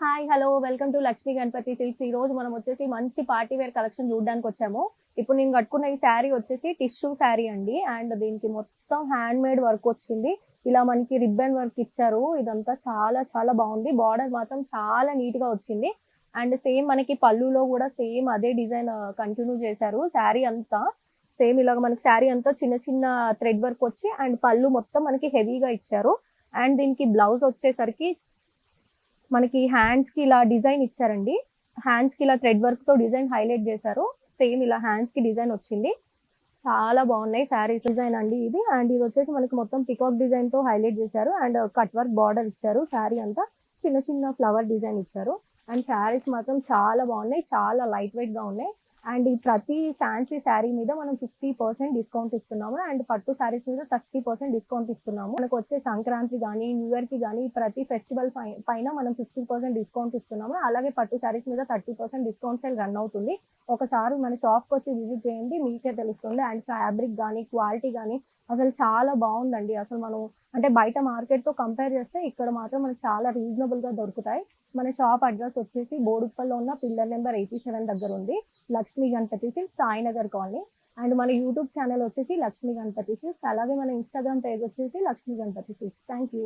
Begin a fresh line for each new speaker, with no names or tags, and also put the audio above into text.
Hi hello welcome to Lakshmi Ganapathi Silks. ఈ రోజు మనం వచ్చేసి మంచి పార్టీ వేర్ కలెక్షన్ చూడడానికి వచ్చాము. ఇప్పుడు నేను కట్టుకున్న ఈ శారీ వచ్చేసి టిష్యూ శారీ అండి. అండ్ దీనికి మొత్తం హ్యాండ్ మేడ్ వర్క్ వచ్చింది. ఇలా మనకి రిబ్బన్ వర్క్ ఇచ్చారు. ఇదంతా చాలా చాలా బాగుంది. బార్డర్ మాత్రం చాలా నీట్ గా వచ్చింది. అండ్ సేమ్ మనకి పళ్ళులో కూడా సేమ్ అదే డిజైన్ కంటిన్యూ చేశారు. శారీ అంతా సేమ్ ఇలాగ మనకి శారీ అంతా చిన్న చిన్న థ్రెడ్ వర్క్ వచ్చి అండ్ పళ్ళు మొత్తం మనకి హెవీగా ఇచ్చారు. అండ్ దీనికి బ్లౌజ్ వచ్చేసరికి మనకి హ్యాండ్స్ కి ఇలా డిజైన్ ఇచ్చారండి. హ్యాండ్స్ కి ఇలా థ్రెడ్ వర్క్ తో డిజైన్ హైలైట్ చేశారు. సేమ్ ఇలా హ్యాండ్స్ కి డిజైన్ వచ్చింది. చాలా బాగున్నాయి శారీస్. డిజైన్ అండి ఇది. అండ్ ఇది వచ్చేసి మనకి మొత్తం పికాక్ డిజైన్ తో హైలైట్ చేశారు. అండ్ కట్ వర్క్ బార్డర్ ఇచ్చారు. శారీ అంతా చిన్న చిన్న ఫ్లవర్ డిజైన్ ఇచ్చారు. అండ్ శారీస్ మాత్రం చాలా బాగున్నాయి. చాలా లైట్ వెయిట్ గా ఉన్నాయి. అండ్ ఈ ప్రతి ఫ్యాన్సీ శారీ మీద మనం 50% డిస్కౌంట్ ఇస్తున్నాము. అండ్ పట్టు శారీస్ మీద 30% డిస్కౌంట్ ఇస్తున్నాము. మనకు వచ్చే సంక్రాంతి కానీ న్యూ ఇయర్ కి కానీ ప్రతి ఫెస్టివల్ పైన మనం 50% డిస్కౌంట్ ఇస్తున్నాము. అలాగే పట్టు శారీస్ మీద 30% డిస్కౌంట్ సేల్ రన్ అవుతుంది. ఒకసారి మన షాప్ కి వచ్చి విజిట్ చేయండి, మీకే తెలుస్తుంది. అండ్ ఫ్యాబ్రిక్ కానీ క్వాలిటీ కానీ అసలు చాలా బాగుందండి. అసలు మనం అంటే బయట మార్కెట్ తో కంపేర్ చేస్తే ఇక్కడ మాత్రం మనకి చాలా రీజనబుల్ గా దొరుకుతాయి. మన షాప్ అడ్రస్ వచ్చేసి బోడుప్పల్లో ఉన్న పిల్లర్ నెంబర్ 87 దగ్గర ఉంది. Lakshmi Ganapathi Silks, Sainagar colony. And మన యూట్యూబ్ ఛానల్ వచ్చేసి లక్ష్మీ గణపతి సిల్క్స్. అలాగే మన ఇన్స్టాగ్రామ్ పేజ్ వచ్చేసి Lakshmi Ganapathi Silks. Thank you.